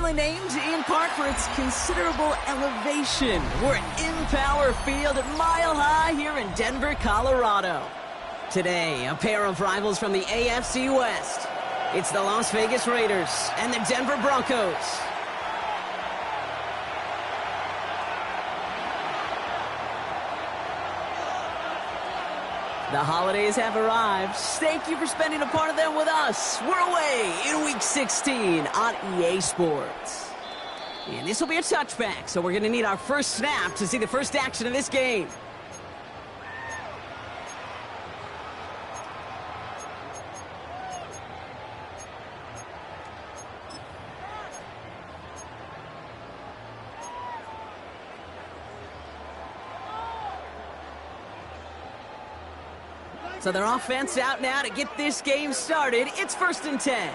aptly named in part for its considerable elevation. We're at Empower Field at Mile High here in Denver, Colorado. Today, a pair of rivals from the AFC West. It's the Las Vegas Raiders and the Denver Broncos. The holidays have arrived. Thank you for spending a part of them with us. We're away in Week 16 on EA Sports. And this will be a touchback, so we're going to need our first snap to see the first action of this game. So their offense out now to get this game started. It's 1st and 10.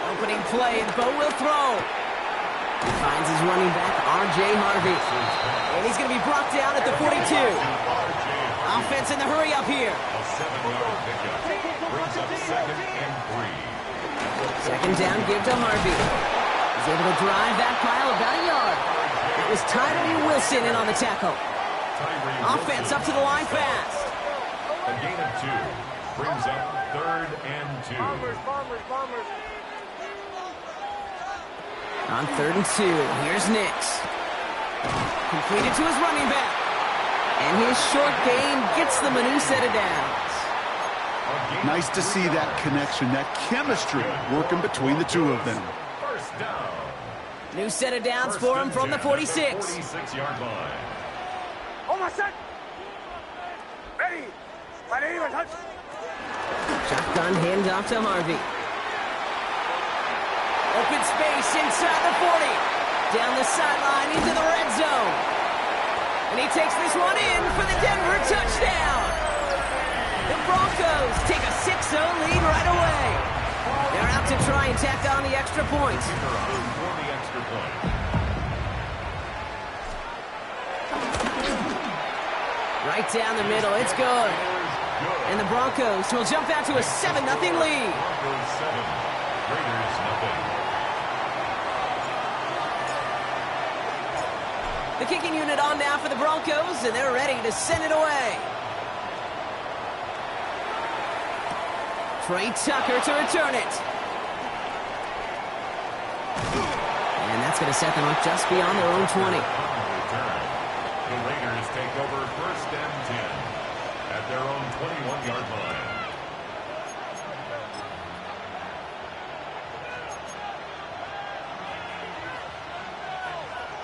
Opening play, and Bo will throw. He finds his running back, R.J. Harvey. And he's going to be brought down at the 42. Offense in the hurry up here. A 7-yard pickup brings up 2nd and 3. Second down, give to Harvey. He's able to drive that pile about a yard. It was Tyree Wilson in on the tackle. Offense up to the line fast. A gain of 2 brings up 3rd and 2. On 3rd and 2, here's Nix. Completed to his running back. And his short gain gets them a new set of downs. Nice to see that connection, that chemistry working between the two of them. First down. New set of downs for him from the 46. 46-yard line. Shotgun handoff to Harvey. Open space inside the 40. Down the sideline into the red zone. And he takes this one in for the Denver touchdown. The Broncos take a 6-0 lead right away. They're out to try and tack on the extra point. Right down the middle, it's good. And the Broncos will jump out to a 7-0 lead. Broncos 7, Raiders nothing. The kicking unit on now for the Broncos, and they're ready to send it away. Trey Tucker to return it. And that's going to set them up just beyond their own 20. The Raiders take over 1st and 10 at their own 21-yard line.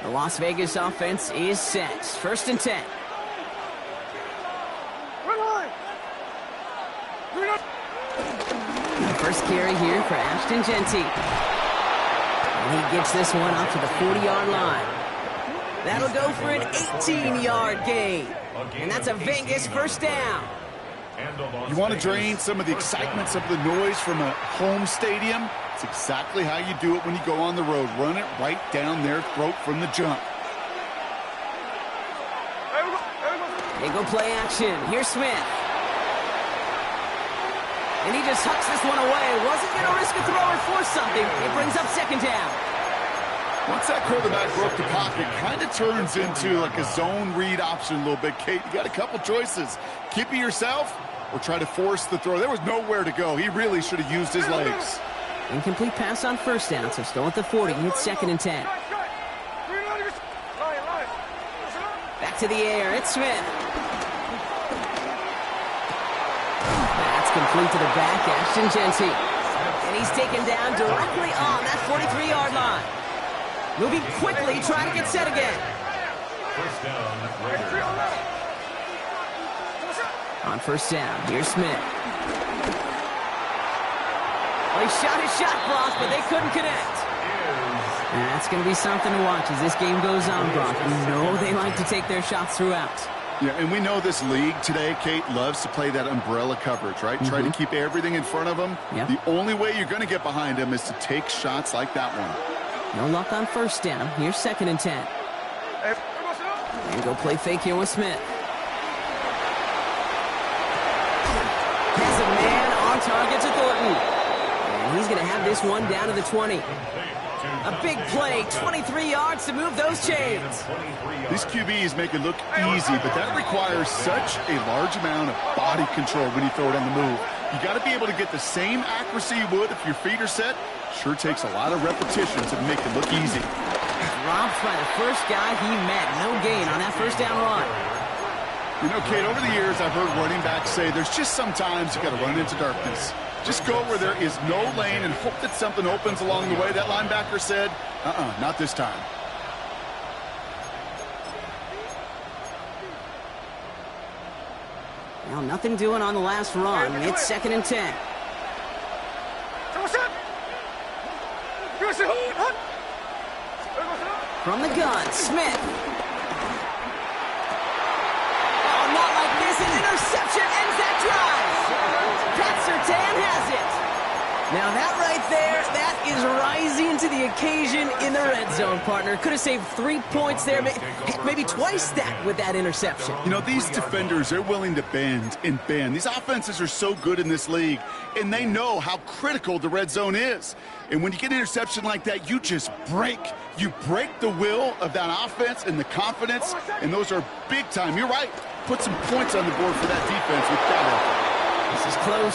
The Las Vegas offense is set. 1st and 10. First carry here for Ashton Genty. And he gets this one up to the 40-yard line. That'll go for an 18-yard gain. And that's a Vegas first down. You want to drain some of the excitement, some of the noise from a home stadium? It's exactly how you do it when you go on the road. Run it right down their throat from the jump. They go play action. Here's Smith. And he just hucks this one away. Wasn't going to risk a throw or force something. It brings up 2nd down. Once that quarterback broke the pocket, kind of turns into like a zone read option a little bit, Kate. You got a couple choices. Keep it yourself or try to force the throw. There was nowhere to go. He really should have used his legs. Incomplete pass on 1st down, so still at the 40. It's 2nd and 10. Back to the air. It's Smith. That's complete to the back, Ashton Genty. And he's taken down directly on that 43-yard line. Moving quickly, trying to get set again. First down, Raiders. On 1st down, here's Smith. Well, he shot his shot block, but they couldn't connect. And that's going to be something to watch as this game goes on, Brock. You know they like to take their shots throughout. Yeah, and we know this league today, Kate, loves to play that umbrella coverage, right? Try to keep everything in front of them. Yep. The only way you're going to get behind them is to take shots like that one. No luck on 1st down. Here's 2nd and 10. And go play fake here with Smith. target to Thornton. And he's going to have this one down to the 20. A big play, 23 yards to move those chains. These QBs make it look easy, but that requires such a large amount of body control when you throw it on the move. You got to be able to get the same accuracy you would if your feet are set. Sure takes a lot of repetition to make it look easy. Dropped by the first guy he met. No gain on that first down run. You know, Kate, over the years, I've heard running backs say there's just sometimes you got to run into darkness. Just go where there is no lane and hope that something opens along the way. That linebacker said, not this time. Now, nothing doing on the last run. It's 2nd and 10. From the gun, Smith. Oh, not like this. An interception ends that drive. Pat Surtain has it. Now that right there, that is rising to the occasion in the red zone, partner. Could have saved 3 points there, maybe twice that with that interception. You know, these defenders, they're willing to bend and bend. These offenses are so good in this league, and they know how critical the red zone is. And when you get an interception like that, you just break. You break the will of that offense and the confidence, and those are big time. You're right. Put some points on the board for that defense with that effort.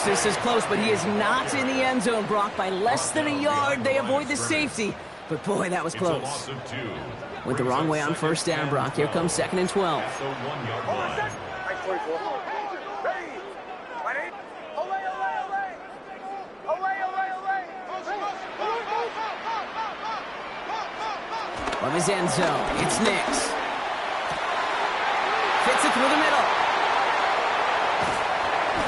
This is close, but he is not in the end zone, Brock. By less than a yard, they avoid the safety. But boy, that was close. Went the wrong way on first down, Brock. Here comes 2nd and 12. From his end zone, it's Nix. Fits it through the middle.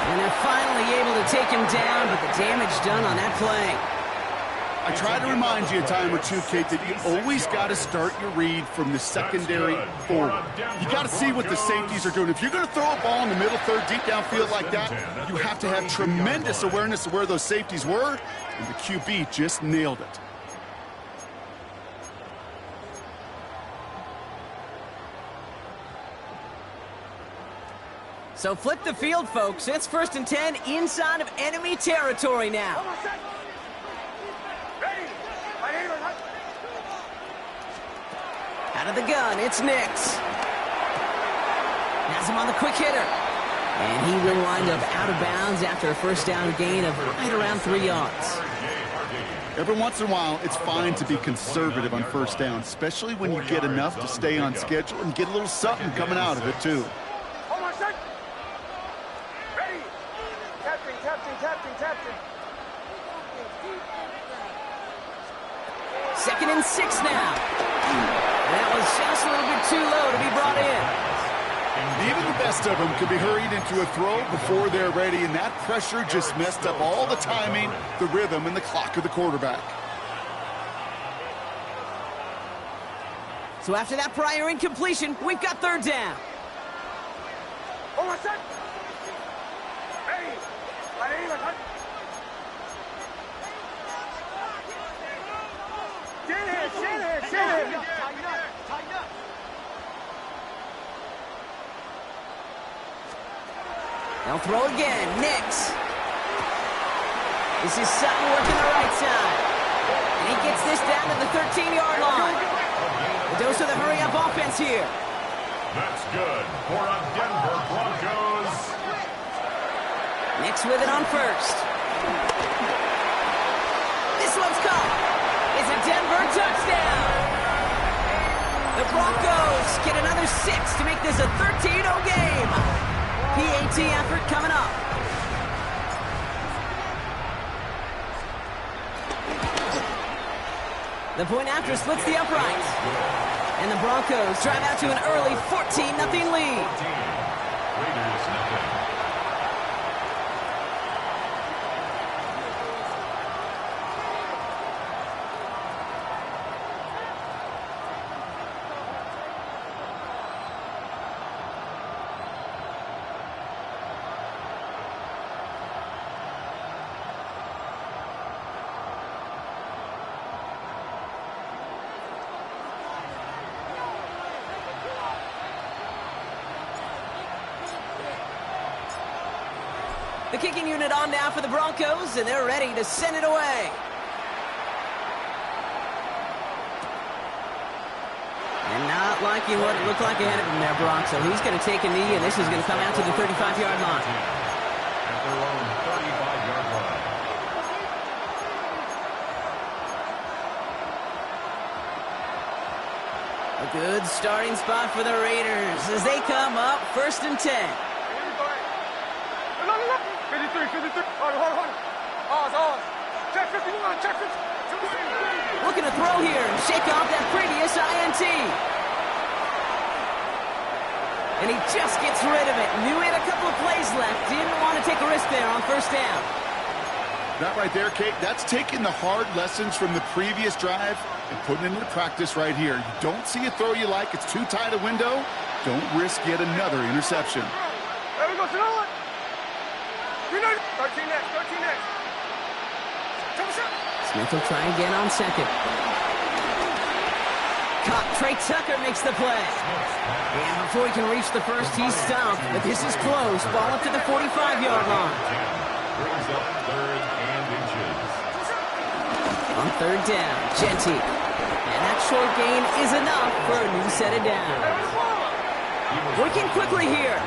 And they're finally able to take him down, but the damage done on that play. I try to remind you a time or two, Kate, that you always got to start your read from the secondary forward. You got to see what the safeties are doing. If you're going to throw a ball in the middle third, deep downfield like that, you have to have tremendous awareness of where those safeties were, and the QB just nailed it. So flip the field, folks. It's 1st and 10 inside of enemy territory now. Out of the gun, it's Nix. Has him on the quick hitter. And he will wind up out of bounds after a first down gain of right around 3 yards. Every once in a while, it's fine to be conservative on first down, especially when you get enough to stay on schedule and get a little something coming out of it, too. Captain. 2nd and 6 now. That was just a little bit too low to be brought in. Even the best of them could be hurried into a throw before they're ready, and that pressure just messed up all the timing, the rhythm, and the clock of the quarterback. So after that prior incompletion, we've got 3rd down. They'll throw again. Nix. This is Sutton working the right side. And he gets this down to the 13-yard line. A dose of the hurry-up offense here. That's good for a Denver Broncos. Nix with it on first. This one's caught. It's a Denver touchdown. The Broncos get another 6 to make this a 13-0 game. PAT effort coming up. The point after splits the upright. And the Broncos drive out to an early 14-0 lead. Raiders nothing. The kicking unit on now for the Broncos, and they're ready to send it away. And not liking what it looked like ahead of him there, Brock. So he's going to take a knee, and this is going to come out to the 35-yard line. At their own 35-yard line. A good starting spot for the Raiders as they come up 1st and 10. Looking to throw here and shake off that previous INT. And he just gets rid of it. Knew he had a couple of plays left. Didn't want to take a risk there on 1st down. That right there, Kate, that's taking the hard lessons from the previous drive and putting it into practice right here. You don't see a throw you like. It's too tight a window. Don't risk yet another interception. There we go, 13 next, 13 next. Smith will try again on 2nd. Caught. Trey Tucker makes the play. And before he can reach the 1st, he's stopped. But this is close. Ball up to the 45-yard line. Brings up 3rd and inches. On 3rd down, Genty. And that short gain is enough for a new set of downs. Working quickly here.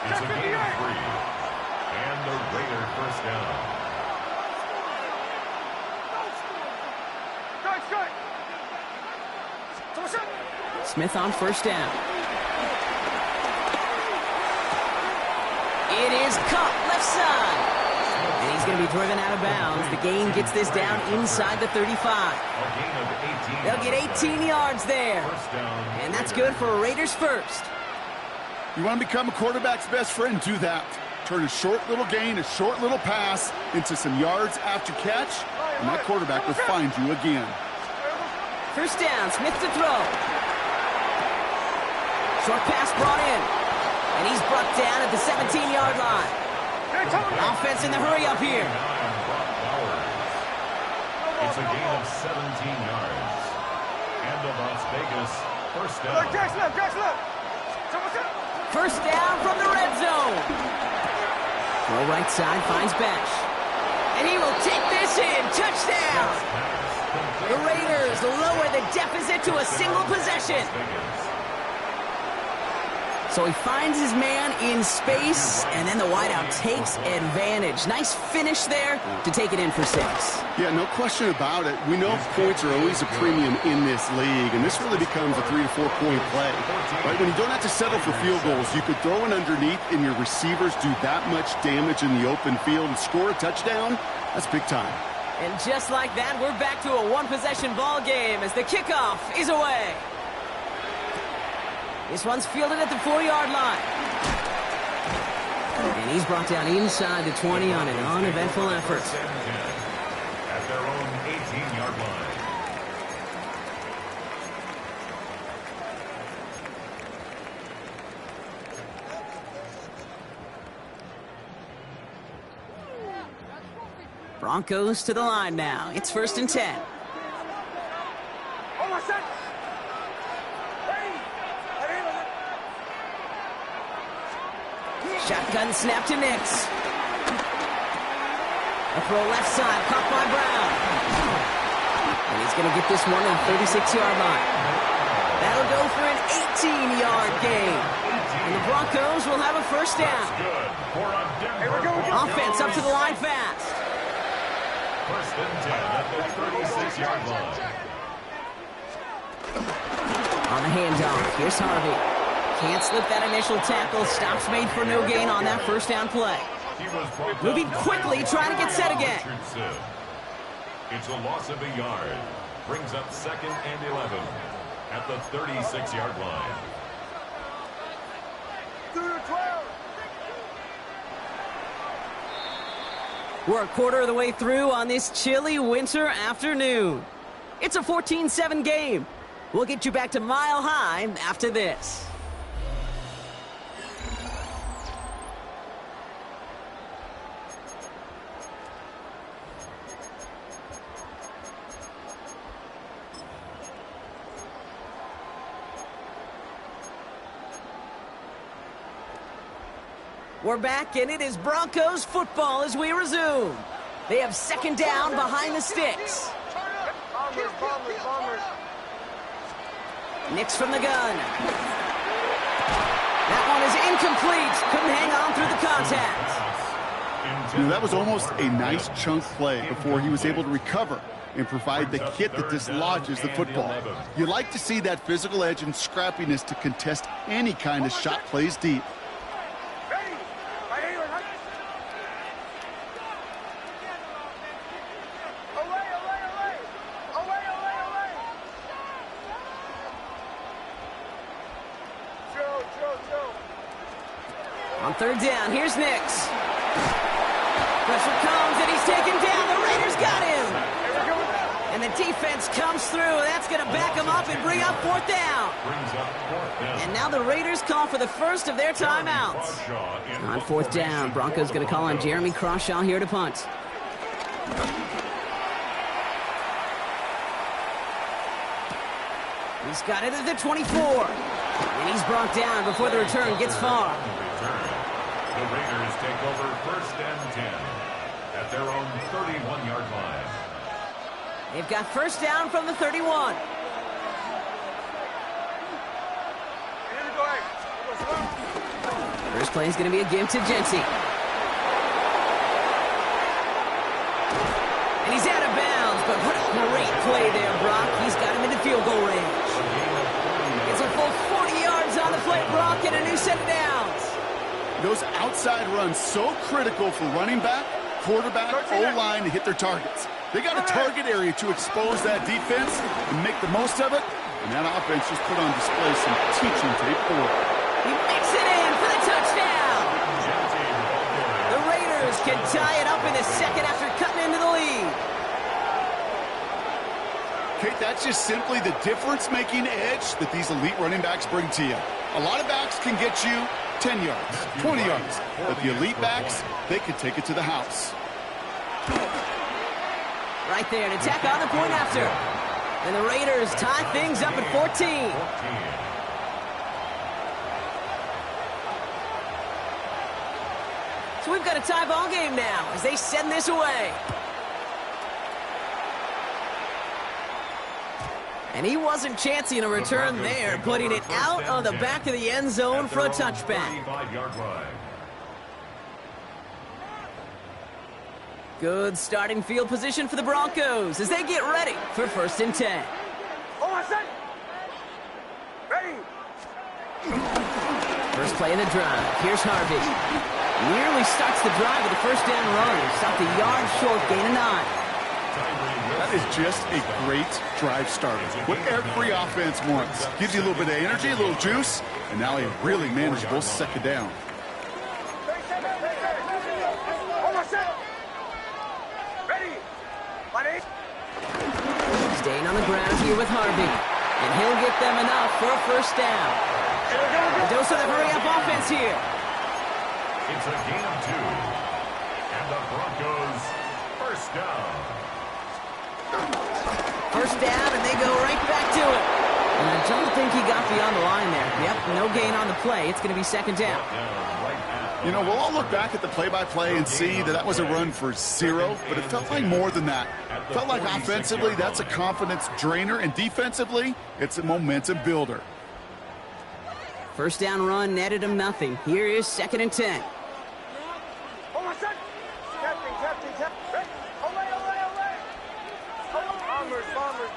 It's a gain of 3. And the Raider 1st down. Smith on 1st down. It is caught left side. And he's going to be driven out of bounds. The gain gets this down inside the 35. They'll get 18 yards there. And that's good for a Raiders 1st. You want to become a quarterback's best friend? Do that. Turn a short little gain, a short little pass into some yards after catch, and that quarterback will find you again. 1st down, Smith to throw. Short pass brought in. And he's brought down at the 17-yard line. Offense in the hurry up here. It's a gain of 17 yards. And the Las Vegas 1st down. First down from the red zone. Throw right side, finds Bash. And he will take this in. Touchdown. The Raiders lower the deficit to a single possession. So he finds his man in space, and then the wideout takes advantage. Nice finish there to take it in for 6. Yeah, no question about it. We know points are always a premium in this league, and this really becomes a 3 to 4 point play. Right? When you don't have to settle for field goals, you could throw it underneath, and your receivers do that much damage in the open field and score a touchdown. That's big time. And just like that, we're back to a one-possession ball game as the kickoff is away. This one's fielded at the 4-yard line. And he's brought down inside the 20 on an uneventful effort. At their own 18-yard line. Broncos to the line now. It's 1st and 10. Shotgun snap to Nix. A throw left side, caught by Brown. And he's going to get this one at the 36-yard line. That'll go for an 18-yard gain. And the Broncos will have a 1st down. Offense up to the line fast. 1st and 10 at the 36-yard line. On the handoff, here's Harvey. Can't slip that initial tackle. Stops made for no gain on that 1st down play. Moving quickly, trying to get set again. It's a loss of a yard. Brings up 2nd and 11 at the 36-yard line. We're a quarter of the way through on this chilly winter afternoon. It's a 14-7 game. We'll get you back to Mile High after this. We're back, and it is Broncos football as we resume. They have second down behind the sticks. Nix from the gun. That one is incomplete. Couldn't hang on through the contact. You know, that was almost a nice chunk play before he was able to recover and provide the hit that dislodges the football. You like to see that physical edge and scrappiness to contest any kind of shot plays deep. On third down, here's Nix. Pressure comes, and he's taken down. The Raiders got him. And the defense comes through. That's going to back him up and bring up fourth down. And now the Raiders call for the first of their timeouts. On fourth down, Broncos going to call on Jeremy Crawshaw here to punt. He's got it at the 24. And he's brought down before the return gets far. The Raiders take over first and 10 at their own 31-yard line. They've got first down from the 31. First play is going to be a give to Jency. And he's out of bounds, but what a great play there, Brock. He's got him into field goal range. It's a full 40 yards on the play, Brock, and a new set of downs. Those outside runs so critical for running back, quarterback, O-line to hit their targets. They got a target area to expose that defense and make the most of it, and that offense just put on display some teaching tape for it. He makes it in for the touchdown. The Raiders can tie it up in the second after cutting into the lead. Kate, that's just simply the difference-making edge that these elite running backs bring to you. A lot of backs can get you 10 yards, 20 yards, but the elite backs, they can take it to the house. Right there to tack on the point after. And the Raiders tie things up at 14. So we've got a tie ball game now as they send this away. And he wasn't chancing a return there, putting it out on the back of the end zone for a touchback. Good starting field position for the Broncos as they get ready for first and 10. Ready. First play of the drive. Here's Harvey. Nearly starts the drive with a first down run. Stopped a yard short, gain of 9. That is just a great drive starter. What every offense wants. Gives you a little bit of energy, a little juice, and now a really manageable second down. Staying on the ground here with Harvey. And he'll get them enough for a first down. A dose of the hurry-up offense here. It's a gain of 2. And the Broncos first down. First down, and they go right back to it. And I don't think he got beyond the line there. Yep, no gain on the play. It's going to be second down. You know, we'll all look back at the play-by-play and see that was a run for 0, but it felt like more than that. It felt like offensively, that's a confidence drainer, and defensively, it's a momentum builder. First down run netted him nothing. Here is second and 10.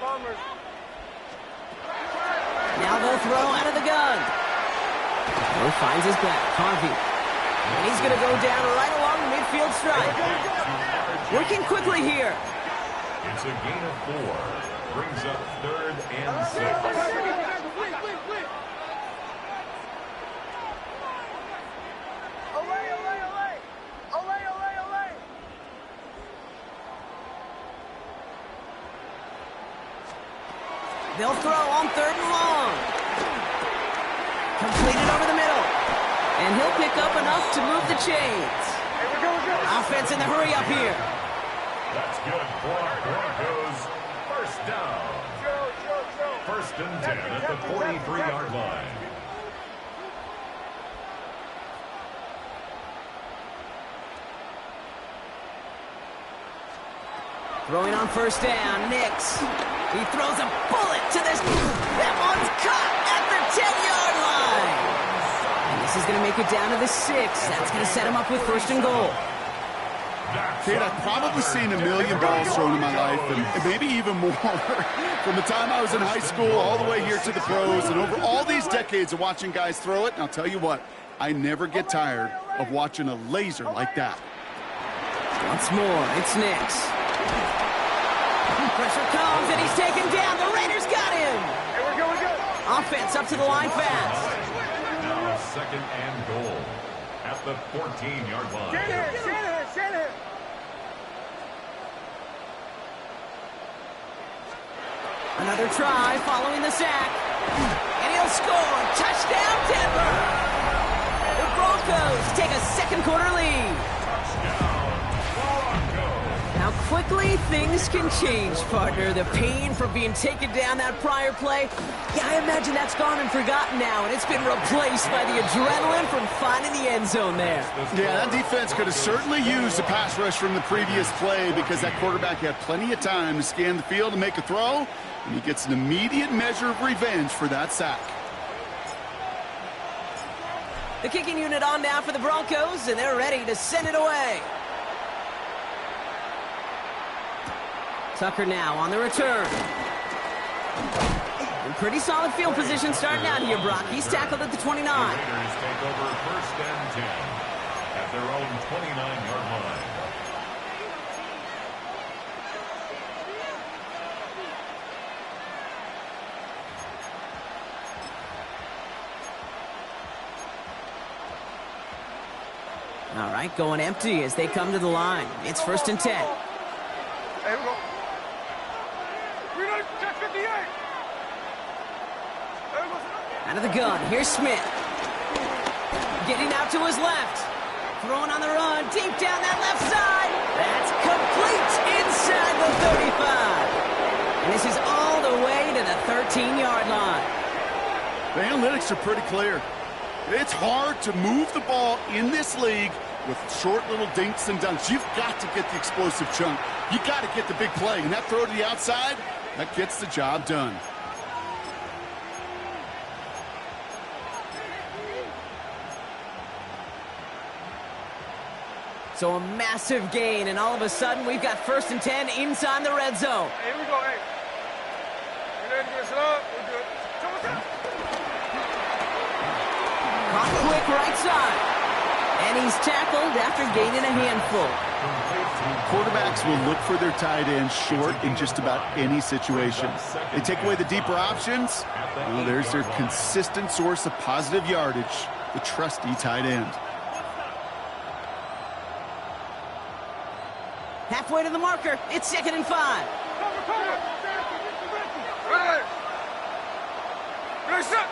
Bombers. Now they'll throw out of the gun. Moore finds his back. Harvey. And he's going to go down right along the midfield stripe. Working quickly here. It's a gain of 4. Brings up third and 6. They'll throw on third and long. Completed over the middle. And he'll pick up enough to move the chains. Offense in the hurry up here. That's good for Broncos. First down. First and 10 at the 43-yard line. Throwing on first down, Nix. He throws a bullet to this. That one's caught at the 10-yard line. And this is going to make it down to the 6. That's going to set him up with first and goal. Kate, I've probably seen a million balls thrown in my life, and maybe even more. From the time I was in high school all the way here to the pros, and over all these decades of watching guys throw it, and I'll tell you what, I never get tired of watching a laser like that. Once more, it's Nix. Pressure comes, and he's taken down. The Raiders got him. Hey, we're good. Offense up to the line fast. Now second and goal at the 14-yard line. Shanahan. Another try following the sack. And he'll score. Touchdown, Denver. The Broncos take a second quarter lead. How quickly things can change, partner. The pain from being taken down that prior play, yeah, I imagine that's gone and forgotten now, and it's been replaced by the adrenaline from finding the end zone there. Yeah, that defense could have certainly used a pass rush from the previous play because that quarterback had plenty of time to scan the field and make a throw, and he gets an immediate measure of revenge for that sack. The kicking unit on now for the Broncos, and they're ready to send it away. Tucker now on the return. In pretty solid field position starting out here, Brock. He's tackled at the 29. The Raiders take over first and 10 at their own 29-yard line. All right, going empty as they come to the line. It's first and 10. Hey, we go. Check 58. Out of the gun, here's Smith. Getting out to his left. Throwing on the run, deep down that left side. That's complete inside the 35. And this is all the way to the 13-yard line. The analytics are pretty clear. It's hard to move the ball in this league with short little dinks and dunks. You've got to get the explosive chunk. You got to get the big play. And that throw to the outside, that gets the job done. So a massive gain, and all of a sudden we've got first and 10 inside the red zone. Hey, here we go, hey. You ready to get it up? We're good. Caught quick right side. And he's tackled after gaining a handful. Quarterbacks will look for their tight end short in just about any situation. They take away the deeper options. Well, there's their consistent source of positive yardage, the trusty tight end. Halfway to the marker. It's second and 5. Ready. Ready, set.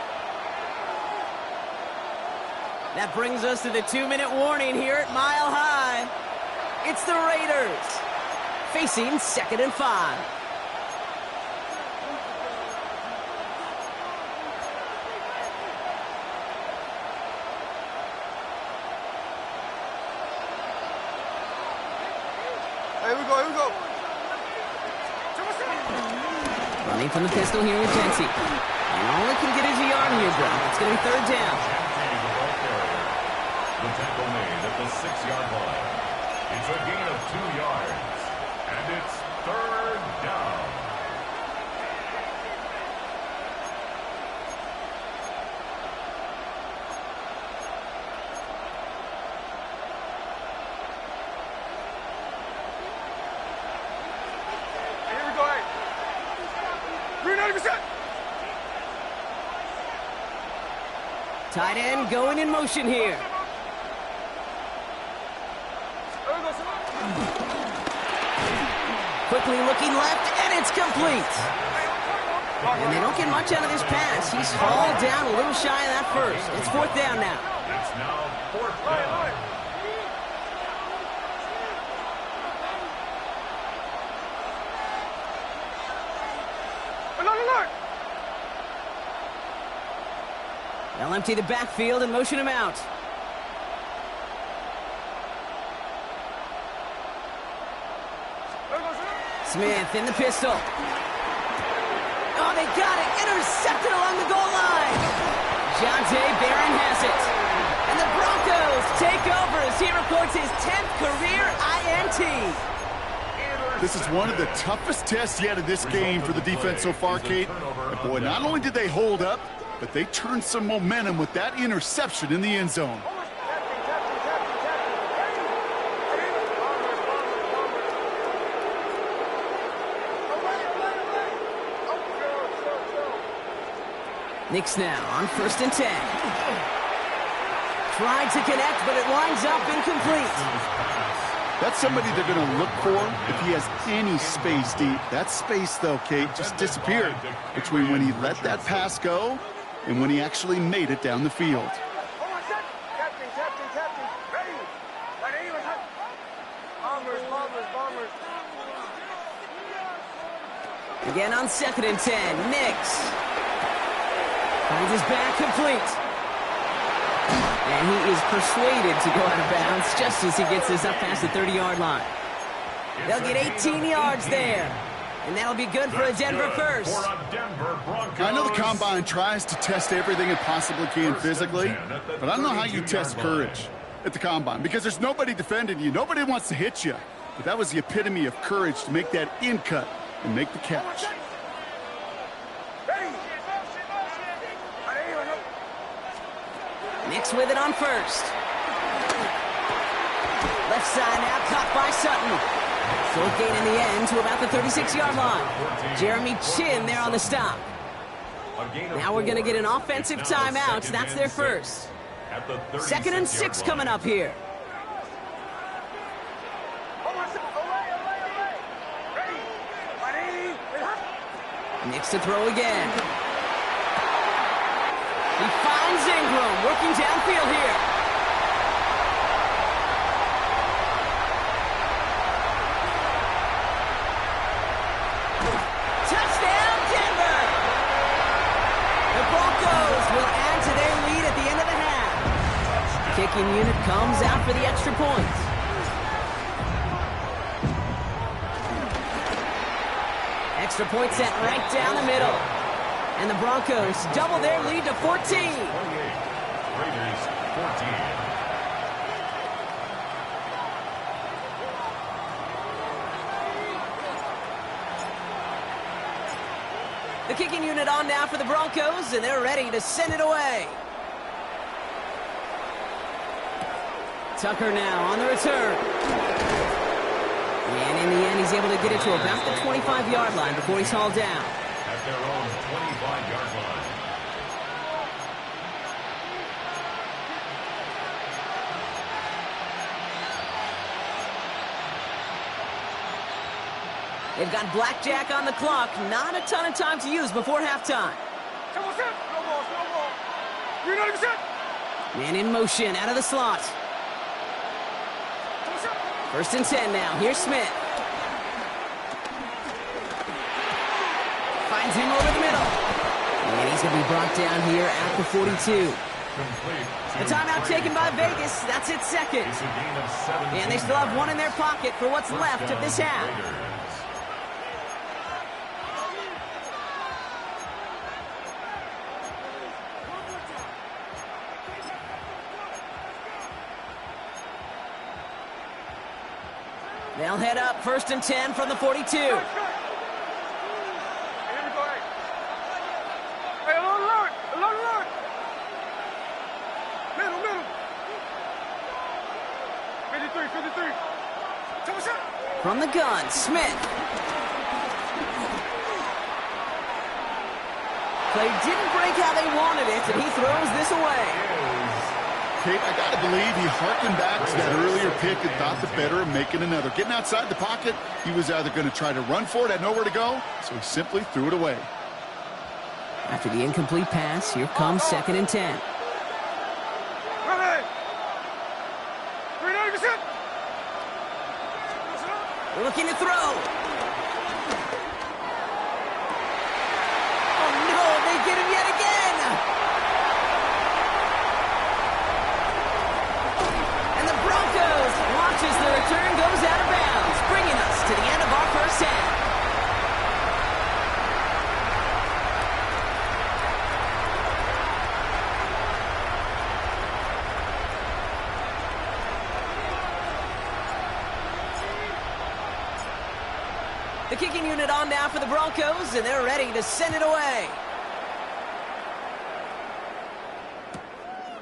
That brings us to the 2-minute warning here at Mile High. It's the Raiders facing second and 5. Here we go. Running from the pistol here with Jency. And only can get his yard here, Brock. It's going to be third down. The tackle made at the 6-yard line. It's a gain of 2 yards, and it's third down. Here we go, hey. 390%. Tight end going in motion here. Quickly looking left, and it's complete. And they don't get much out of this pass. He's hauled down a little shy of that first. It's fourth down now. It's now fourth down. They'll empty the backfield and motion him out. Smith in the pistol. Oh, they got it. Intercepted along the goal line. Jonte Barron has it. And the Broncos take over as he records his 10th career INT. This is one of the toughest tests yet in this game for the defense so far, Kate. And boy, not only did they hold up, but they turned some momentum with that interception in the end zone. Knicks now on 1st and 10. Tried to connect, but it winds up incomplete. That's somebody they're going to look for if he has any space deep. That space, though, Kate, just disappeared between when he let that pass go and when he actually made it down the field. Again on 2nd and 10. Knicks. Finds his back complete. And he is persuaded to go out of bounds just as he gets this up past the 30-yard line. They'll get 18 yards there. And that'll be good for a Denver first. I know the Combine tries to test everything it possibly can physically, but I don't know how you test courage at the Combine because there's nobody defending you. Nobody wants to hit you. But that was the epitome of courage to make that in cut and make the catch. Knicks with it on 1st. Left side now, caught by Sutton. Short gain in the end to about the 36-yard line. Jeremy Chin there on the stop. Now we're going to get an offensive timeout. That's their first. 2nd and 6 coming up here. Knicks to throw again. He finds Ingram working downfield here. Touchdown, Denver! The Broncos will add to their lead at the end of the half. Kicking unit comes out for the extra point. Extra point set right down the middle. And the Broncos double their lead to 14. Raiders 14. The kicking unit on now for the Broncos, and they're ready to send it away. Tucker now on the return. And in the end, he's able to get it to about the 25-yard line before he's hauled down. At their own 25-yard line. They've got blackjack on the clock. Not a ton of time to use before halftime. Man in motion out of the slot. 1st and 10 now. Here's Smith. Finds him over the middle. And he's going to be brought down here at the 42. The timeout taken by Vegas. That's its second. And they still have one in their pocket for what's left of this half. They'll head up 1st and 10 from the 42. From the gun, Smith. Play didn't break how they wanted it, and he throws this away. Kate, I got to believe he harkened back to that earlier pick and thought the better of making another. Getting outside the pocket, he was either going to try to run for it, had nowhere to go, so he simply threw it away. After the incomplete pass, here comes 2nd and 10. They're looking to throw. Oh, no, they get him yet again. And the Broncos launches the return, goes out of bounds, bringing us to the end of our first half. The kicking unit on now for the Broncos, and they're ready to send it away.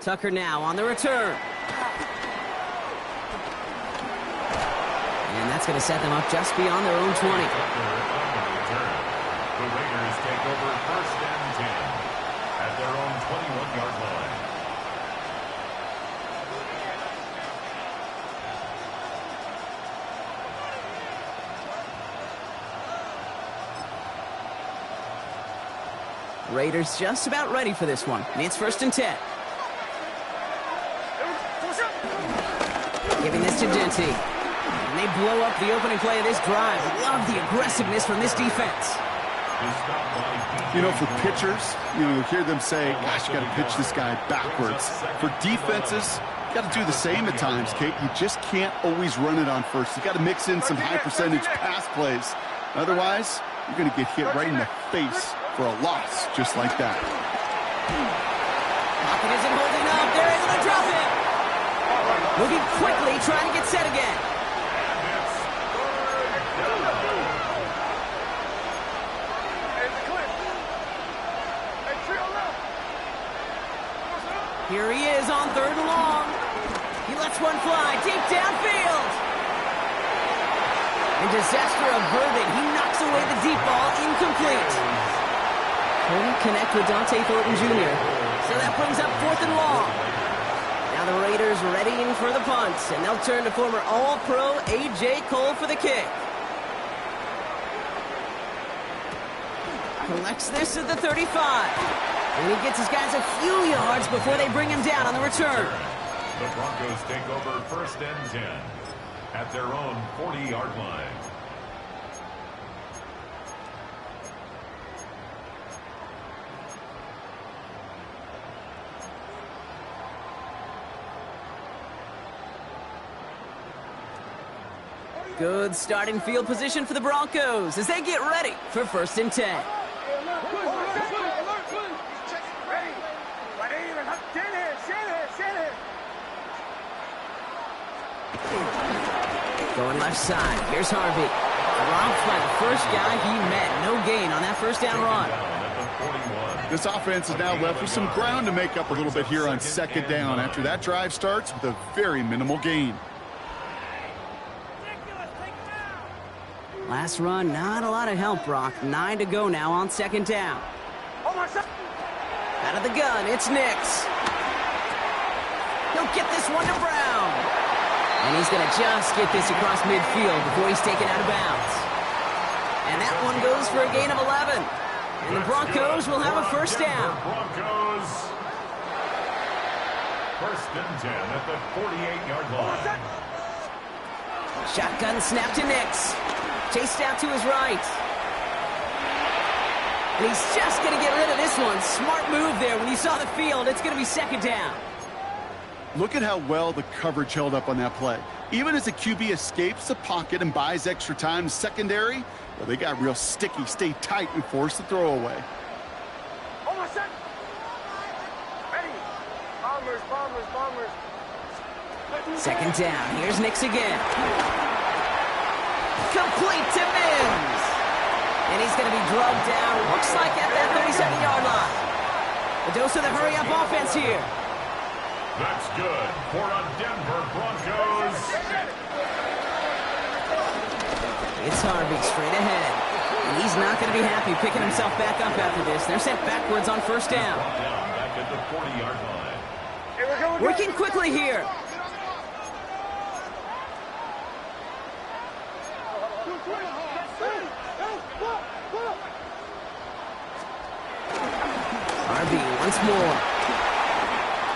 Tucker now on the return. And that's going to set them up just beyond their own 20. The Raiders take over first and 10 at their own 21-yard line. Raiders just about ready for this one. And it's first and 10. Giving this to Denty. And they blow up the opening play of this drive. Love the aggressiveness from this defense. You know, for pitchers, you hear them say, gosh, you got to pitch this guy backwards. For defenses, you got to do the same at times, Kate. You just can't always run it on first. You got to mix in some high-percentage pass plays. Otherwise, you're going to get hit right in the face for a loss just like that. Pocket isn't holding up. They're able to drop it. Moving quickly, trying to get set again. Here he is on third and long. He lets one fly deep downfield. And disaster averted. He knocks away the deep ball, incomplete. Couldn't connect with Dante Thornton Jr. So that brings up fourth and long. Now the Raiders readying for the punt, and they'll turn to former All-Pro A.J. Cole for the kick. Collects this at the 35. And he gets his guys a few yards before they bring him down on the return. The Broncos take over first and 10 at their own 40-yard line. Good starting field position for the Broncos as they get ready for first and 10. Going left side. Here's Harvey. Dropped by the first guy he met. No gain on that first down run. This offense is now left with some ground to make up a little bit here on second down after that drive starts with a very minimal gain. Last run, not a lot of help, Brock. 9 to go now on second down. Out of the gun, it's Nix. He'll get this one to Brown. And he's going to just get this across midfield before he's taken out of bounds. And that one goes for a gain of 11. And the Broncos will have a first down. Broncos. First and 10 at the 48-yard line. Shotgun snap to Nix. Chased out to his right. And he's just going to get rid of this one. Smart move there. When you saw the field, it's going to be second down. Look at how well the coverage held up on that play. Even as the QB escapes the pocket and buys extra time secondary, well, they got real sticky, stay tight, and force the throw away. Second down. Here's Nix again. Complete to Mims. And he's going to be drugged down, looks like at that 37-yard line. A dose of the hurry-up offense here. That's good for a Denver Broncos. It's Harvey straight ahead. And he's not going to be happy picking himself back up after this. They're sent backwards on first down. Back at the 40-yard line. Working quickly here. Harvey once more.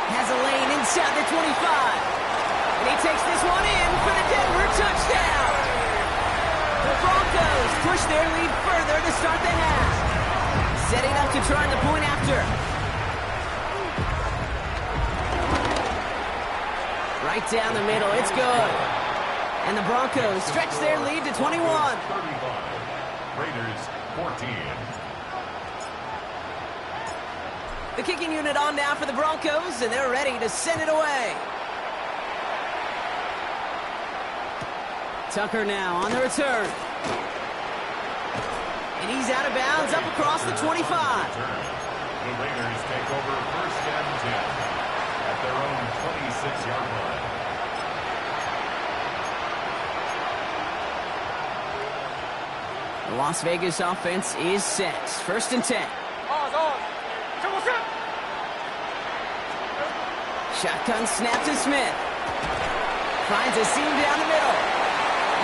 Has a lane inside the 25. And he takes this one in for the Denver touchdown. The Broncos push their lead further to start the half. Setting up to try the point after. Right down the middle, it's good. And the Broncos stretch their lead to 21. 35. Raiders 14. The kicking unit on now for the Broncos, and they're ready to send it away. Tucker now on the return. And he's out of bounds up across the 25. The Raiders take over first and 10 at their own 26-yard line. The Las Vegas offense is set. First and 10. Shotgun snap to Smith. Finds a seam down the middle.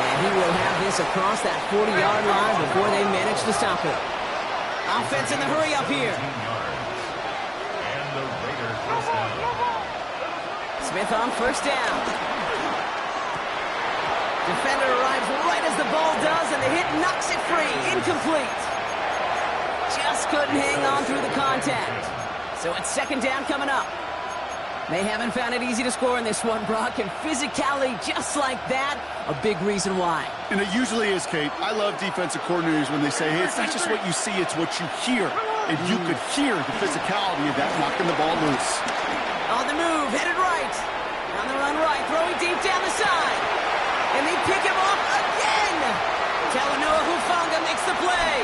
And he will have this across that 40-yard line before they manage to stop it. Offense in the hurry up here. And the Raiders first down. Smith on first down. Defender arrives right as the ball does, and the hit knocks it free. Incomplete. Just couldn't hang on through the contact. So it's second down coming up. They haven't found it easy to score in this one, Brock, and physicality just like that, a big reason why. And it usually is, Kate. I love defensive coordinators when they say, hey, it's not just what you see, it's what you hear. And you could hear the physicality of that knocking the ball loose. On the move, headed right. On the run right, throwing deep down the side. And they pick him off again. Talanoa Hufanga makes the play.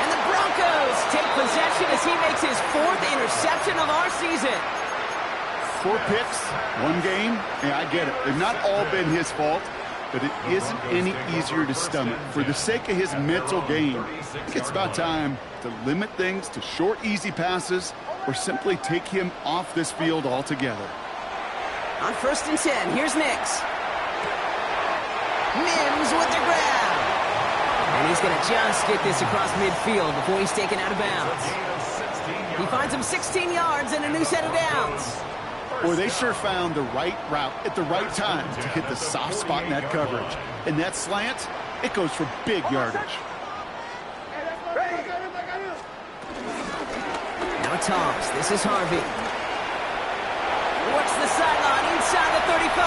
And the Broncos take possession as he makes his fourth interception of our season. 4 picks, 1 game. Yeah, I get it. They've not all been his fault, but it isn't any easier to stomach. For the sake of his mental game, I think it's about time to limit things to short, easy passes or simply take him off this field altogether. On first and 10, here's Nix. Mims with the grab. And he's going to just get this across midfield before he's taken out of bounds. He finds him 16 yards and a new set of downs. Boy, they sure found the right route at the right time to hit the soft spot in that coverage. And that slant, it goes for big yardage. Now Toms, this is Harvey. Works the sideline inside the 35.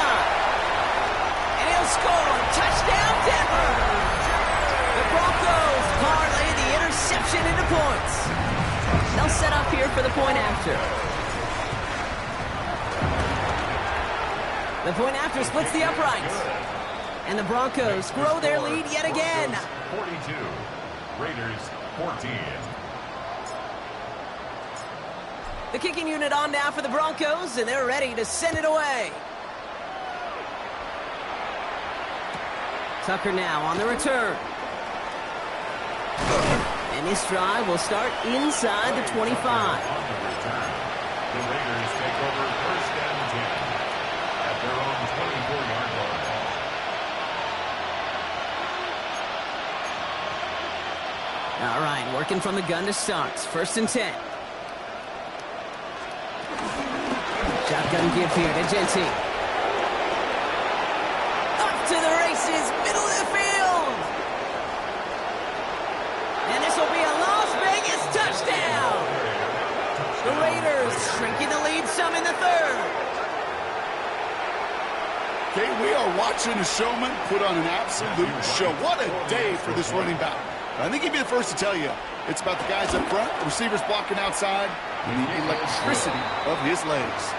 And he'll score. Touchdown, Denver. The Broncos parlay the interception into points. They'll set up here for the point after. The point after splits the uprights. And the Broncos grow their lead yet again. 42. Raiders 14. The kicking unit on now for the Broncos, and they're ready to send it away. Tucker now on the return. And this drive will start inside the 25. On the return, the Raiders take over first and 10 at their own 24-yard line. All right, working from the gun to start. First and 10. Shotgun give here to Genty. Up to the races, middle of the field. And this will be a Las Vegas touchdown. The Raiders shrinking the lead some in the third. Okay, we are watching a showman put on an absolute show. What a day for this running back. I think he'd be the first to tell you. It's about the guys up front, the receivers blocking outside, and the electricity of his legs.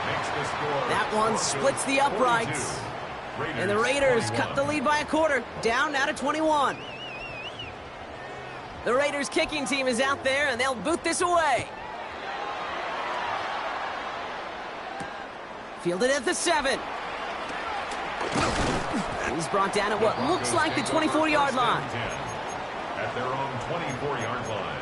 That one splits the uprights. And the Raiders cut the lead by a quarter, down now to 21. The Raiders kicking team is out there, and they'll boot this away. Fielded at the 7. He's brought down at what looks like the 24-yard line. At their own 24-yard line.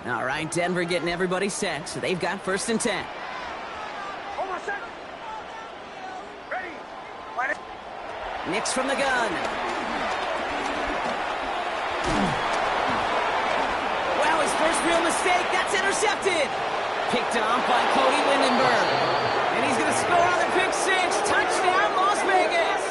All right, Denver getting everybody set, so they've got first and 10. Nix from the gun. Wow, his first real mistake. That's intercepted. Picked off by Cody Lindenberg. And he's going to score on the pick six. Touchdown, Las Vegas.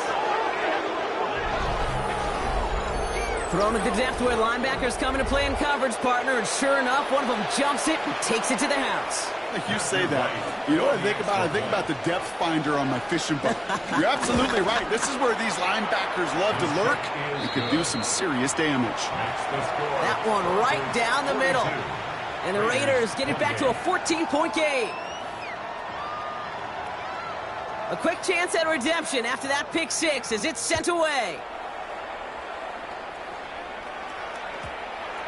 Thrown at the depth where linebackers coming to play in coverage, partner. And sure enough, one of them jumps it and takes it to the house. You say that. You know what I think about? I think about the depth finder on my fishing boat. You're absolutely right. This is where these linebackers love to lurk and can do some serious damage. That one right down the middle. And the Raiders get it back to a 14-point game. A quick chance at redemption after that pick six as it's sent away.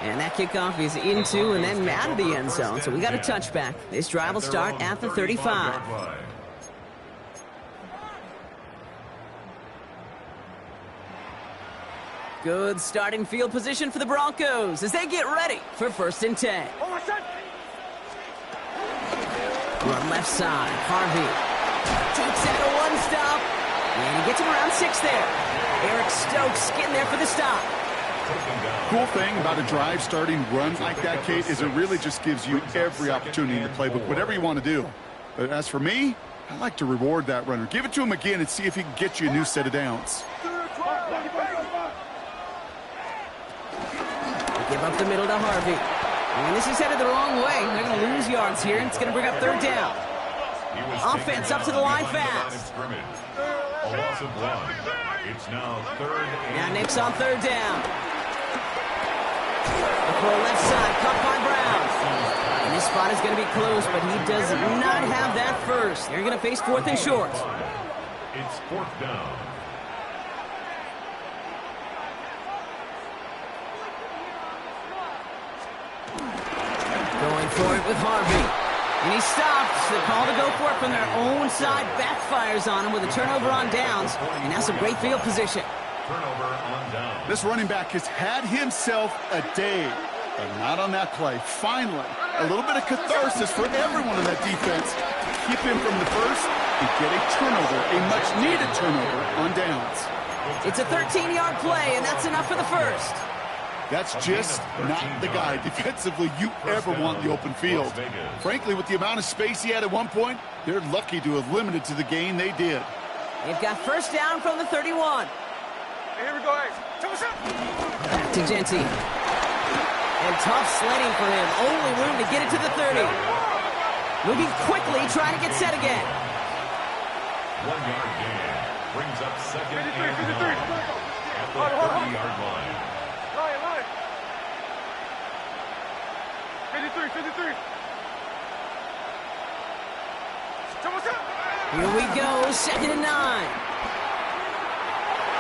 And that kickoff is into and then out of the end zone, so we got a touchback. This drive will start at the 35. Good starting field position for the Broncos as they get ready for 1st and 10. Run left side, Harvey takes out a one-stop, and he gets him around 6 there. Eric Stokes getting there for the stop. Cool thing about a drive starting run like that, Kate, is it really just gives you every opportunity in the playbook, whatever you want to do. But as for me, I like to reward that runner. Give it to him again and see if he can get you a new set of downs. Give up the middle to Harvey. And this is headed the wrong way. They're going to lose yards here, and it's going to bring up 3rd down. Offense up to the line fast. A loss of 1. It's now 3rd and... Now Nick's on 3rd down. The throw left side, caught by Brown. And this spot is going to be close, but he does not have that first. They're going to face 4th and short. It's 4th down. Going for it with Harvey. And he stops. The call to go for it from their own side backfires on him with a turnover on downs. And that's a great field position. Turnover on downs. This running back has had himself a day, but not on that play. Finally, a little bit of catharsis for everyone in that defense to keep him from the first and get a turnover, a much-needed turnover on downs. It's a 13-yard play, and that's enough for the first. That's just not the guy defensively you ever want in the open field. Frankly, with the amount of space he had at one point, they're lucky to have limited to the gain they did. They've got 1st down from the 31. Here we go, guys. Back to Genty. And tough sledding for him. Only room to get it to the 30. Moving quickly, trying to get set again. 1-yard gain brings up 2nd and 9 at the 30-yard line. Line. 53. Here we go, 2nd and 9.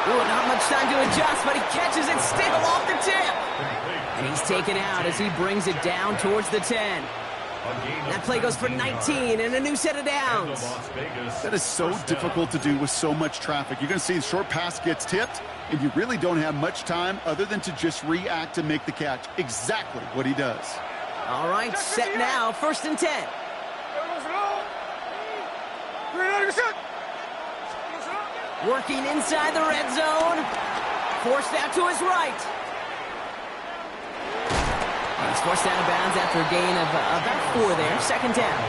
Oh, not much time to adjust, but he catches it still off the tip. And he's taken out as he brings it down towards the 10. That play goes for 19 and a new set of downs. That is so difficult to do with so much traffic. You're going to see the short pass gets tipped, and you really don't have much time other than to just react and make the catch. Exactly what he does. All right, set now, 1st and 10. Working inside the red zone. Forced out to his right. He's forced out of bounds after a gain of about 4 there. 2nd down.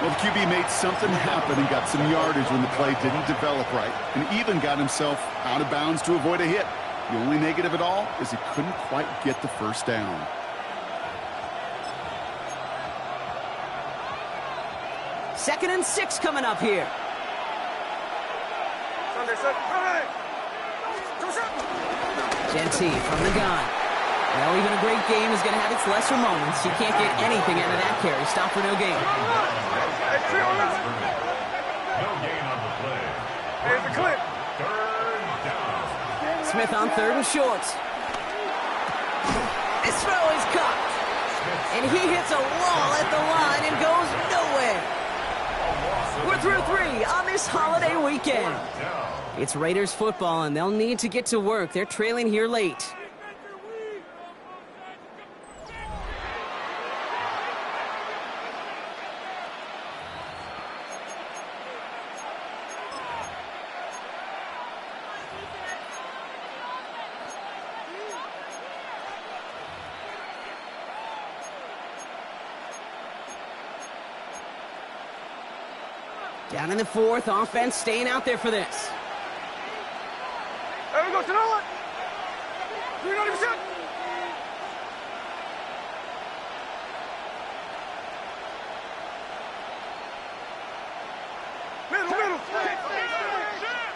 Well, the QB made something happen and got some yardage when the play didn't develop right, and even got himself out of bounds to avoid a hit. The only negative at all is he couldn't quite get the 1st down. Second and 6 coming up here. Genty from the gun. Well, even a great game is going to have its lesser moments. You can't get anything out of that carry. Stop for no gain. No gain on the play. Here's the clip. 3rd down. Smith on 3rd and short. This throw is caught. And he hits a wall at the line and goes nowhere. We're through 3 on this holiday weekend. It's Raiders football, and they'll need to get to work. They're trailing here late. Down in the 4th, offense staying out there for this. There we go, Tanoa. 390%. Middle.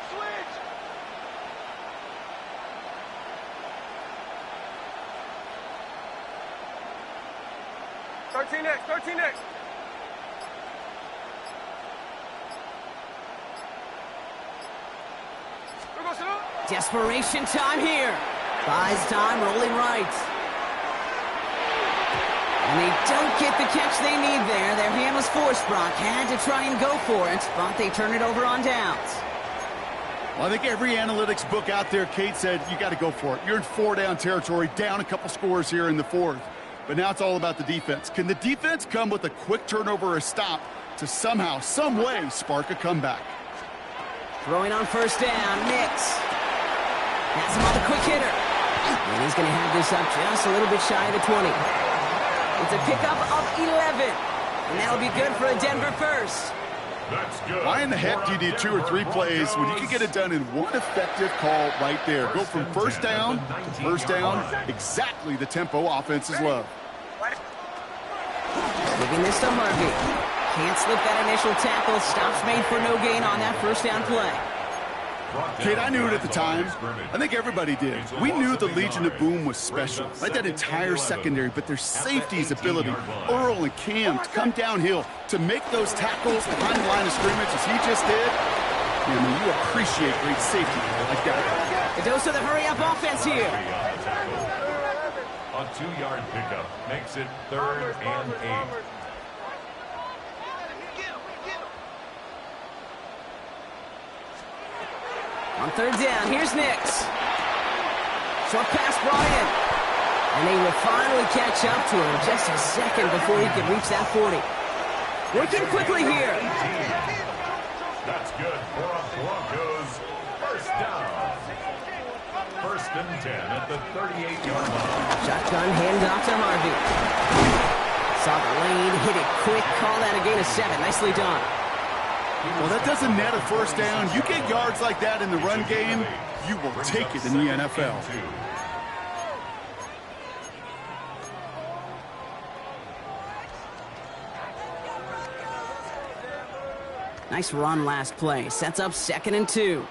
Switch. 13 next. Desperation time here. Buys time, rolling right. And they don't get the catch they need there. Their hand was forced. Brock had to try and go for it, but they turn it over on downs. Well, I think every analytics book out there, Kate, said you got to go for it. You're in 4-down territory, down a couple scores here in the fourth. But now it's all about the defense. Can the defense come with a quick turnover or a stop to somehow, some way, spark a comeback? Throwing on first down, Nix. Has him on the quick hitter. And he's going to have this up just a little bit shy of the 20. It's a pickup of 11. And that'll be good for a Denver first. That's good. Why in the heck do you need 2 or 3 plays when you can get it done in one effective call right there? Go from first down to first down, exactly the tempo offenses love. Giving this to Harvey. Can't slip that initial tackle. Stops made for no gain on that first down play. Kid, I knew it at the time. I think everybody did. We knew the Legion of Boom was special, like that entire secondary, but their safety's ability, Earl and Cam, to come downhill, to make those tackles behind the line of scrimmage as he just did. I mean, you appreciate great safety like that. A dose of the hurry-up offense here. A 2-yard pickup makes it 3rd and 8. On third down, here's Nix. Short pass brought in. And they will finally catch up to him just a second before he can reach that 40. Working quickly here. That's good for a Broncos first down. 1st and 10 at the 38-yard line. Shotgun handoff to Harvey. Saw the lane, hit it quick, call that a gain of 7. Nicely done. Well, that doesn't net a first down. You get yards like that in the run game, you will take it in the NFL. Nice run last play. Sets up 2nd and 2.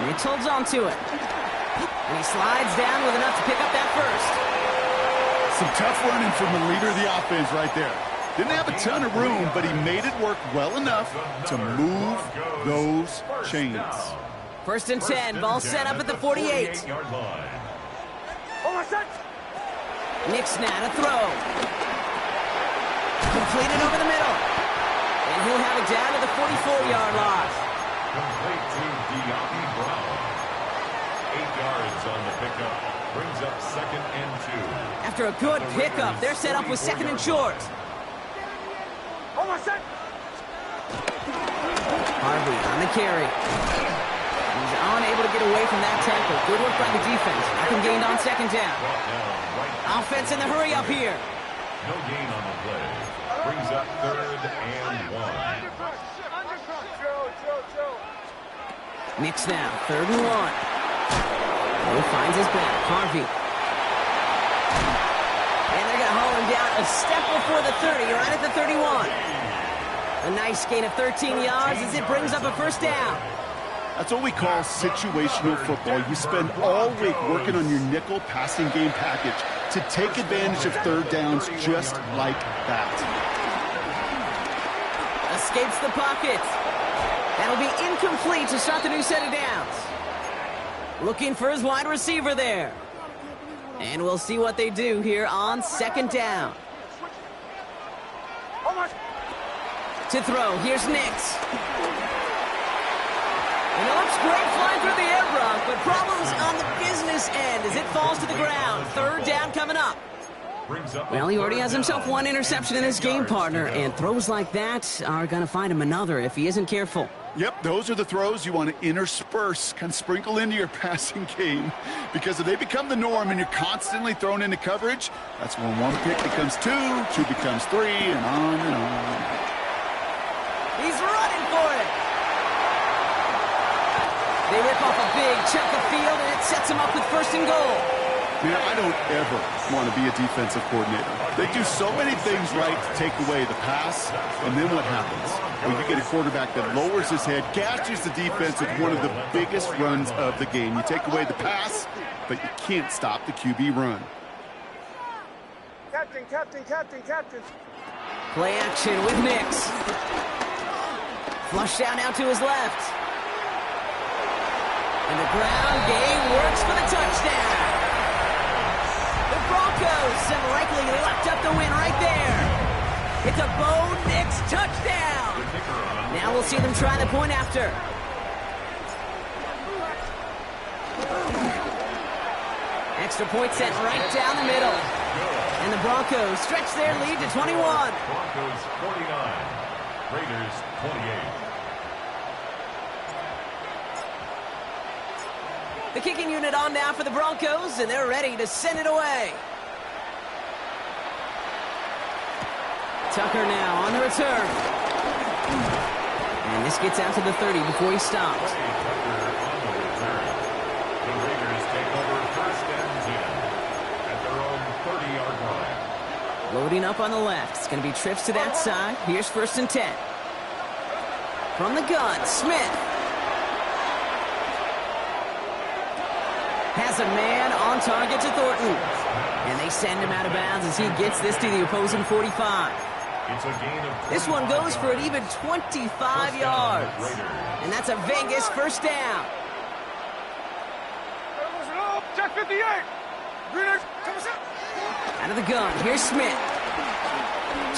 Nix holds on to it. And he slides down with enough to pick up that first. Some tough running from the leader of the offense right there. Didn't have a ton of room, but he made it work well enough to move those chains. 1st and 10, ball set up at the 48. Nix now to throw. Completed over the middle. And he'll have it down to the 44-yard line. Complete to De'Ami Brown. 8 yards on the pickup. Brings up 2nd and 2. After a good pickup, they're set up with 2nd and short. Harvey on the carry. He's unable to get away from that tackle. Good work by the defense. Nothing gained on 2nd down. Offense in the hurry up here. No gain on the play. Brings up 3rd and 1. Nix now, 3rd and 1. He finds his back. Harvey. And they're going to haul him down a step before the 30, right at the 31. A nice gain of 13 yards as it brings up a first down. That's what we call situational football. You spend all week working on your nickel passing game package to take advantage of 3rd downs just like that. Escapes the pocket. That'll be incomplete to start the new set of downs. Looking for his wide receiver there. And we'll see what they do here on 2nd down. To throw, here's Nix. And it looks great flying through the air, Brock, but problems on the business end as it falls to the ground. 3rd down coming up. Well, he already has himself 1 interception in his game, partner, and throws like that are going to find him another if he isn't careful. Yep, those are the throws you want to intersperse, kind of sprinkle into your passing game, because if they become the norm and you're constantly thrown into coverage, that's when 1 pick becomes 2, 2 becomes 3, and on and on. He's running for it. They rip off a big chunk of field, and it sets him up with 1st and goal. Man, I don't ever want to be a defensive coordinator. They do so many things right to take away the pass, and then what happens? Well, you get a quarterback that lowers his head, gashes the defense with one of the biggest runs of the game. You take away the pass, but you can't stop the QB run. Captain. Play action with Nix. Flushed out now to his left. And the ground game works for the touchdown. The Broncos have likely locked up the win right there. It's a Bo Nix touchdown. Now we'll see them try the point after. Extra point sent right down the middle. And the Broncos stretch their lead to 21. Broncos 49, Raiders 28. The kicking unit on now for the Broncos, and they're ready to send it away. Tucker now on the return. And this gets out to the 30 before he stops. The Raiders take over first and 10 at their own 30-yard line. Loading up on the left. It's going to be trips to that side. Here's first and 10. From the gun, Smith. Has a man on target to Thornton. And they send him out of bounds as he gets this to the opposing 45. It's a gain of This one goes for an even 25 yards. And that's a Vegas first down. Check 58. Out of the gun, here's Smith.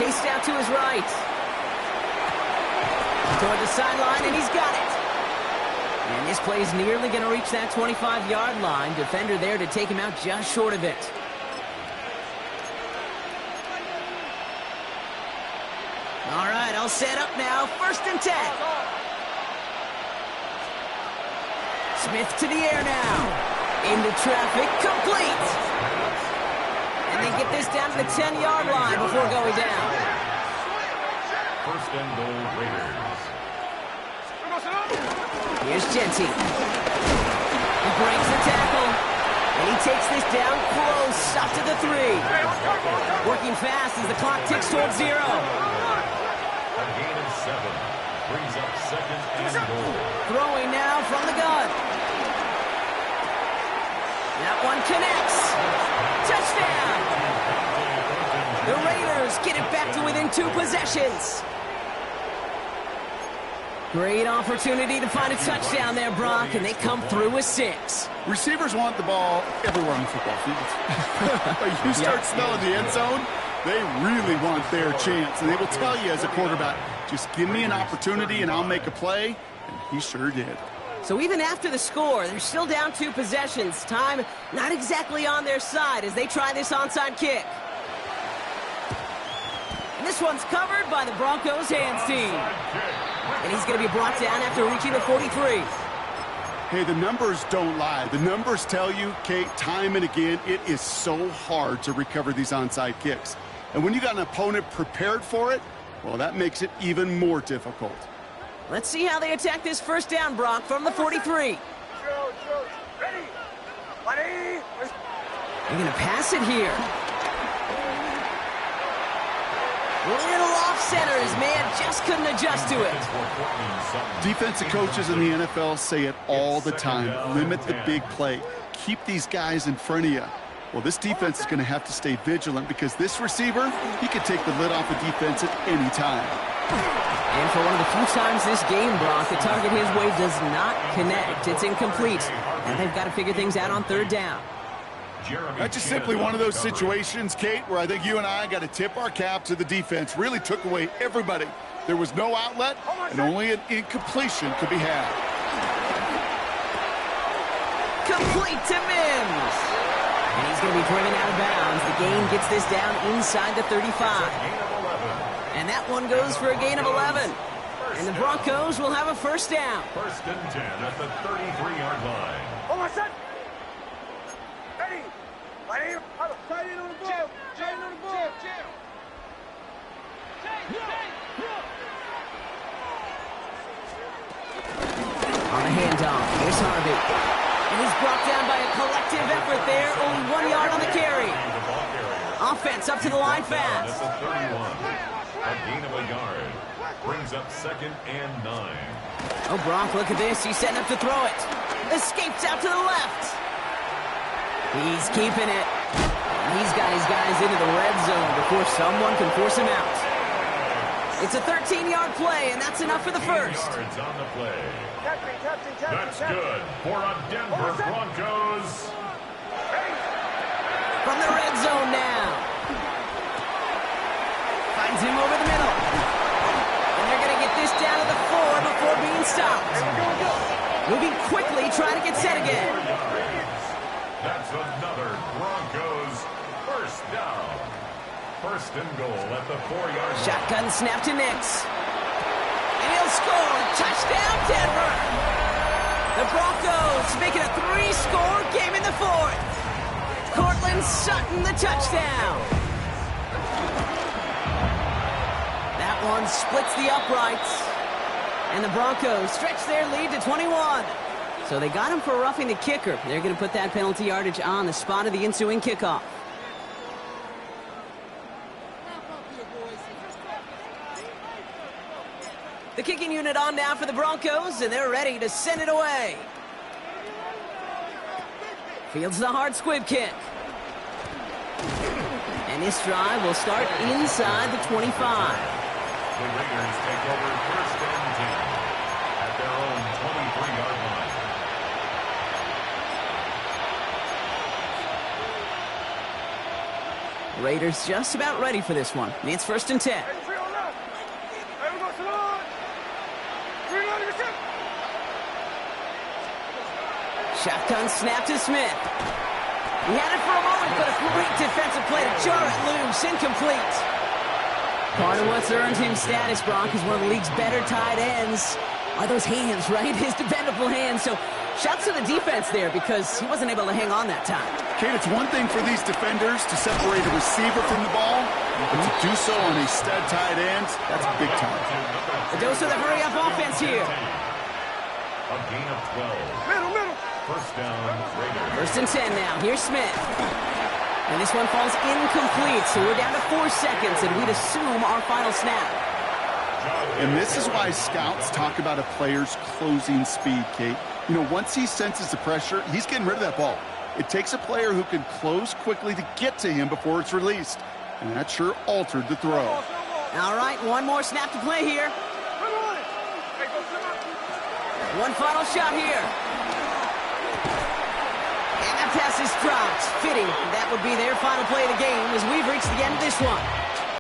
Chased out to his right. Toward the sideline, and he's got it. And this play is nearly going to reach that 25-yard line. Defender there to take him out just short of it. All right, all set up now. First and 10. Smith to the air now. Into traffic, complete. And they get this down to the 10-yard line before going down. first and goal, Raiders. Here's Genty. He breaks the tackle. And he takes this down close, up to the 3. Working fast as the clock ticks towards 0. A gain of 7 brings up second and goal. Throwing now from the gun. That one connects. Touchdown! The Raiders get it back to within 2 possessions. Great opportunity to find a touchdown there, Brock, and they come through with 6. Receivers want the ball everywhere on the football field. You start smelling the end zone, they really want their chance. And they will tell you as a quarterback, just give me an opportunity and I'll make a play. And he sure did. So even after the score, they're still down 2 possessions. Time not exactly on their side as they try this onside kick. And this one's covered by the Broncos hands team. And he's going to be brought down after reaching the 43. Hey, the numbers don't lie. The numbers tell you, Kate, time and again, it is so hard to recover these onside kicks. And when you got an opponent prepared for it, well, that makes it even more difficult. Let's see how they attack this first down, Brock, from the 43. They're going to pass it here. Little off center. His man just couldn't adjust to it. Defensive coaches in the NFL say it all the time. Limit the big play. Keep these guys in front of you. Well, this defense is going to have to stay vigilant because this receiver, he could take the lid off the defense at any time. And for one of the few times this game, Brock, the target his way does not connect. It's incomplete. And they've got to figure things out on third down. That's just simply one of those situations, Kate, where I think you and I got to tip our cap to the defense. Really took away everybody. There was no outlet, and only an incompletion could be had. Complete to Mims. And he's going to be driven out of bounds. The gain gets this down inside the 35. And that one goes for a gain of 11. And the Broncos will have a first down. First and 10 at the 33-yard line. Tight end on the ball. Tight end on the ball. On the handoff, here's Harvey. And he's brought down by a collective effort there. Only 1 yard on the carry. Offense up to the line fast. At the 31. A gain of a yard. Brings up second and 9. Oh, Brock, look at this. He's setting up to throw it. Escapes out to the left. He's keeping it. He's got his guys into the red zone before someone can force him out. It's a 13-yard play, and that's enough for the first. Yards on the play. That's good for a Denver Broncos. From the red zone now. Finds him over the middle. And they're going to get this down to the 4 before being stopped. Moving quickly, trying to get set again. That's another Broncos first down. First and goal at the 4-yard line. Shotgun snap to Nix. And he'll score. Touchdown, Denver. The Broncos make it a 3-score game in the 4th. Cortland Sutton, the touchdown. That one splits the uprights. And the Broncos stretch their lead to 21. So they got him for roughing the kicker. They're going to put that penalty yardage on the spot of the ensuing kickoff. The kicking unit on now for the Broncos, and they're ready to send it away. Fields the hard squib kick. And this drive will start inside the 25. The Raiders take over first and 10 at their own 23-yard line. Raiders just about ready for this one. It's first and 10. Shotgun snap to Smith. He had it for a moment, but a great defensive play to jar it loose. Incomplete. Part of what's earned him status, Brock, is one of the league's better tight ends. Are those hands, right? His dependable hands. So shouts to the defense there because he wasn't able to hang on that time. Kate, it's one thing for these defenders to separate a receiver from the ball, but to do so on a stud tight end, that's big time. A dose of the hurry-up offense here. A gain of 12. Middle. First down, Raiders. First and 10 now. Here's Smith. And this one falls incomplete, so we're down to 4 seconds, and we'd assume our final snap. And this is why scouts talk about a player's closing speed, Kate. You know, once he senses the pressure, he's getting rid of that ball. It takes a player who can close quickly to get to him before it's released. And that sure altered the throw. All right, one more snap to play here. One final shot here. And that pass is dropped. Fitting. That would be their final play of the game as we've reached the end of this one.